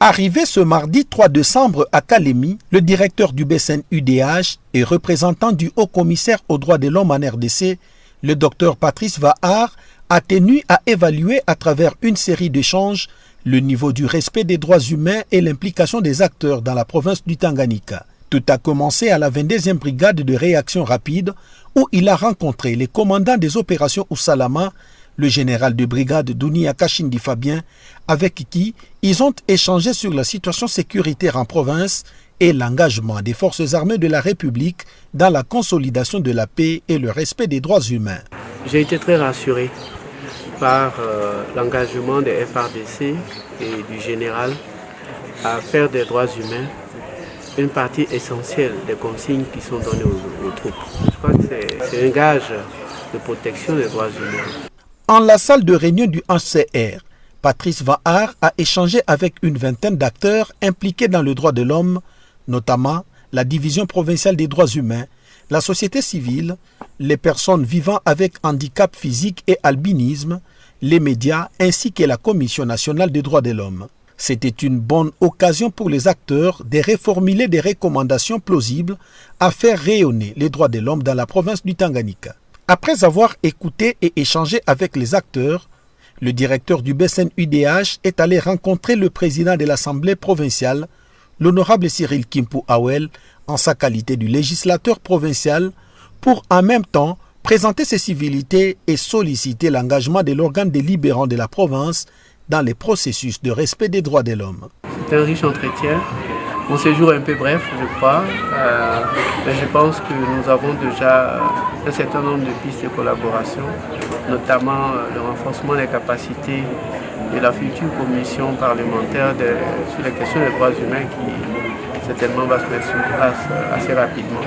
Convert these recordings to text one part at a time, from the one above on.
Arrivé ce mardi 3 décembre à Kalemi, le directeur du BCN-UDH et représentant du haut-commissaire aux droits de l'homme en RDC, le Dr Patrice Vahar, a tenu à évaluer à travers une série d'échanges le niveau du respect des droits humains et l'implication des acteurs dans la province du Tanganyika. Tout a commencé à la 22e brigade de réaction rapide où il a rencontré les commandants des opérations Usalama, le général de brigade Dounia Kachindi Fabien, avec qui ils ont échangé sur la situation sécuritaire en province et l'engagement des forces armées de la République dans la consolidation de la paix et le respect des droits humains. J'ai été très rassuré par l'engagement des FARDC et du général à faire des droits humains une partie essentielle des consignes qui sont données aux troupes. Je crois que c'est un gage de protection des droits humains. En la salle de réunion du HCR, Patrice Vahar a échangé avec une vingtaine d'acteurs impliqués dans le droit de l'homme, notamment la division provinciale des droits humains, la société civile, les personnes vivant avec handicap physique et albinisme, les médias ainsi que la Commission nationale des droits de l'homme. C'était une bonne occasion pour les acteurs de reformuler des recommandations plausibles à faire rayonner les droits de l'homme dans la province du Tanganyika. Après avoir écouté et échangé avec les acteurs, le directeur du BCN-UDH est allé rencontrer le président de l'Assemblée provinciale, l'honorable Cyril Kimpu Awel, en sa qualité de législateur provincial, pour en même temps présenter ses civilités et solliciter l'engagement de l'organe délibérant de la province dans les processus de respect des droits de l'homme. C'est un riche entretien. Mon séjour est un peu bref, je crois, mais je pense que nous avons déjà un certain nombre de pistes de collaboration, notamment le renforcement des capacités de la future commission parlementaire sur les questions des droits humains qui certainement va se mettre sur place assez rapidement.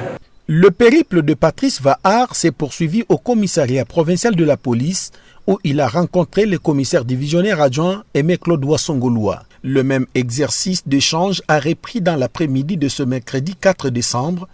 Le périple de Patrice Vahar s'est poursuivi au commissariat provincial de la police où il a rencontré le commissaire divisionnaire adjoint Aimé Claude Wassongoloa. Le même exercice d'échange a repris dans l'après-midi de ce mercredi 4 décembre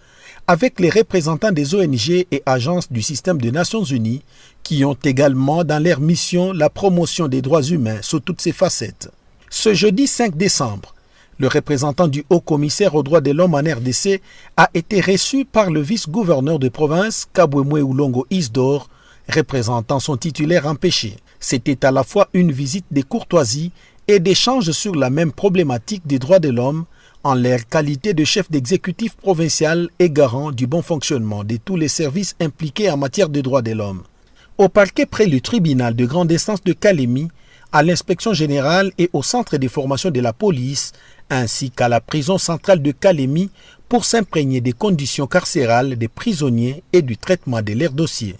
avec les représentants des ONG et agences du système des Nations Unies qui ont également dans leur mission la promotion des droits humains sous toutes ses facettes. Ce jeudi 5 décembre, le représentant du haut-commissaire aux droits de l'homme en RDC a été reçu par le vice-gouverneur de province Kabwemwe Oulongo Isdor, représentant son titulaire empêché. C'était à la fois une visite de courtoisie et d'échange sur la même problématique des droits de l'homme en leur qualité de chef d'exécutif provincial et garant du bon fonctionnement de tous les services impliqués en matière de droits de l'homme. Au parquet près du tribunal de grande instance de Kalemi, à l'inspection générale et au centre de formation de la police, ainsi qu'à la prison centrale de Kalemi pour s'imprégner des conditions carcérales des prisonniers et du traitement de leurs dossiers.